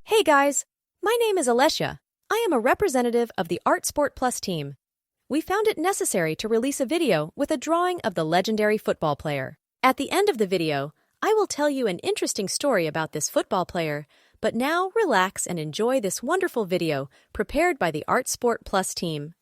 Hey guys, my name is Alessia. I am a representative of the ArtSportPlus team. We found it necessary to release a video with a drawing of the legendary football player. At the end of the video, I will tell you an interesting story about this football player, but now relax and enjoy this wonderful video prepared by the ArtSportPlus team.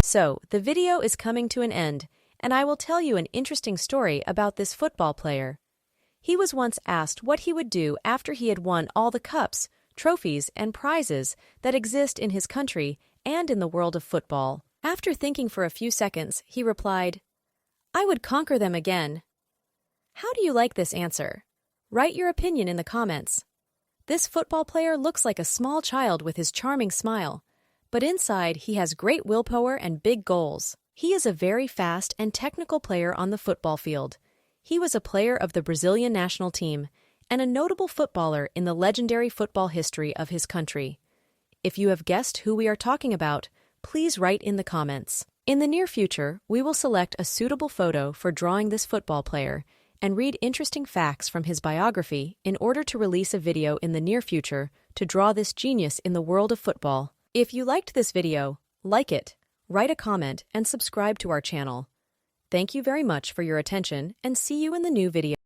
So, the video is coming to an end, and I will tell you an interesting story about this football player. He was once asked what he would do after he had won all the cups, trophies, and prizes that exist in his country and in the world of football. After thinking for a few seconds, he replied, "I would conquer them again." How do you like this answer? Write your opinion in the comments. This football player looks like a small child with his charming smile, but inside he has great willpower and big goals. He is a very fast and technical player on the football field. He was a player of the Brazilian national team and a notable footballer in the legendary football history of his country. If you have guessed who we are talking about, please write in the comments. In the near future, we will select a suitable photo for drawing this football player and read interesting facts from his biography in order to release a video in the near future to draw this genius in the world of football. If you liked this video, like it, write a comment, and subscribe to our channel. Thank you very much for your attention, and see you in the new video.